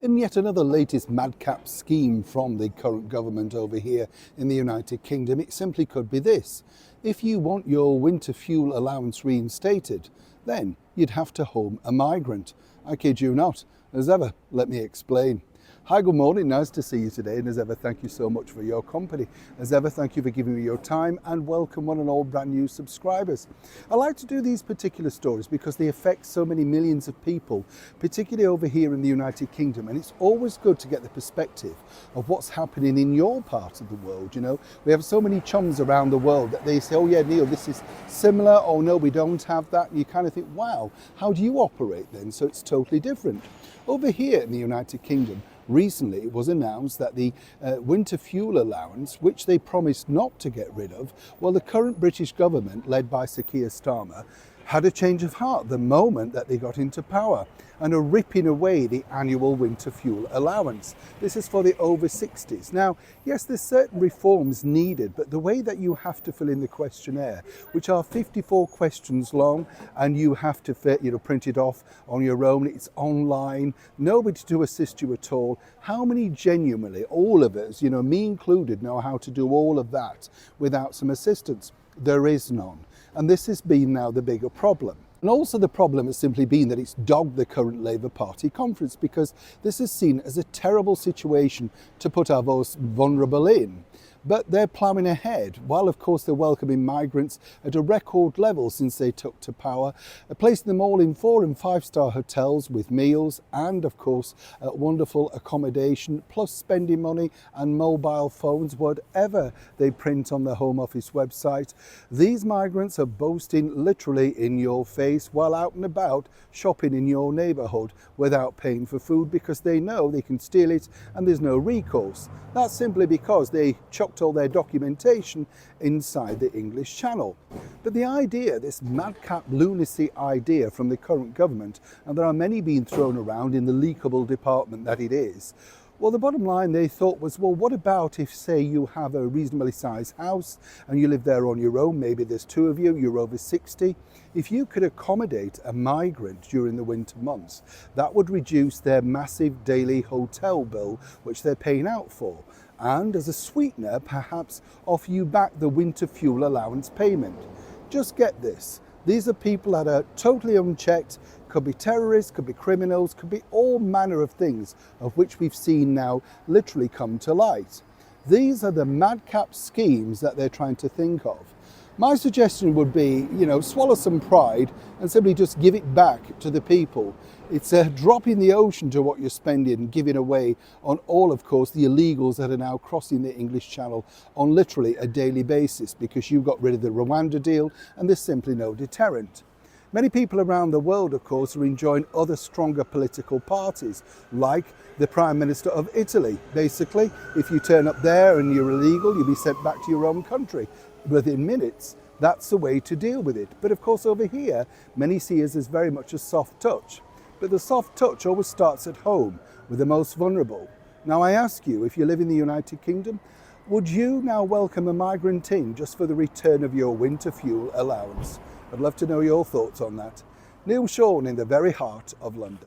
In yet another latest madcap scheme from the current government over here in the United Kingdom, it simply could be this. If you want your winter fuel allowance reinstated, then you'd have to home a migrant. I kid you not. As ever, let me explain. Hi, good morning, nice to see you today, and as ever, thank you so much for your company. As ever, thank you for giving me your time, and welcome one and all brand new subscribers. I like to do these particular stories because they affect so many millions of people, particularly over here in the United Kingdom, and it's always good to get the perspective of what's happening in your part of the world. You know, we have so many chums around the world that they say, oh yeah, Neil, this is similar, oh no, we don't have that, and you kind of think, wow, how do you operate then? So it's totally different. Over here in the United Kingdom, recently it was announced that the winter fuel allowance, which they promised not to get rid of, well, the current British government, led by Sir Keir Starmer, had a change of heart the moment that they got into power and are ripping away the annual winter fuel allowance. This is for the over 60s. Now, yes, there's certain reforms needed, but the way that you have to fill in the questionnaire, which are 54 questions long, and you have to print it off on your own, it's online, nobody to assist you at all. How many genuinely, all of us, me included, know how to do all of that without some assistance? There is none. And this has been now the bigger problem. And also the problem has simply been that it's dogged the current Labour Party conference, because this is seen as a terrible situation to put our most vulnerable in. But they're ploughing ahead, while of course they're welcoming migrants at a record level since they took to power, placing them all in 4- and 5-star hotels with meals and of course wonderful accommodation, plus spending money and mobile phones, whatever they print on the Home Office website. These migrants are boasting literally in your face while out and about shopping in your neighbourhood without paying for food, because they know they can steal it and there's no recourse. That's simply because they chucked all their documentation inside the English Channel. But the idea, this madcap lunacy idea from the current government, and there are many being thrown around in the leakable department that it is, well, the bottom line they thought was, well, what about if, say, you have a reasonably sized house and you live there on your own, maybe there's 2 of you, you're over 60. If you could accommodate a migrant during the winter months, that would reduce their massive daily hotel bill, which they're paying out for. And as a sweetener, perhaps offer you back the winter fuel allowance payment. Just get this. These are people that are totally unchecked, could be terrorists, could be criminals, could be all manner of things, of which we've seen now literally come to light. These are the madcap schemes that they're trying to think of. My suggestion would be, swallow some pride and simply just give it back to the people. It's a drop in the ocean to what you're spending and giving away on all, of course, the illegals that are now crossing the English Channel on literally a daily basis, because you got rid of the Rwanda deal and there's simply no deterrent. Many people around the world, of course, are enjoying other stronger political parties, like the Prime Minister of Italy. Basically, if you turn up there and you're illegal, you'll be sent back to your own country within minutes. That's the way to deal with it. But of course, over here, many see us as very much a soft touch. But the soft touch always starts at home with the most vulnerable. Now, I ask you, if you live in the United Kingdom, would you now welcome a migrant in just for the return of your winter fuel allowance? I'd love to know your thoughts on that. Neil Shawn in the very heart of London.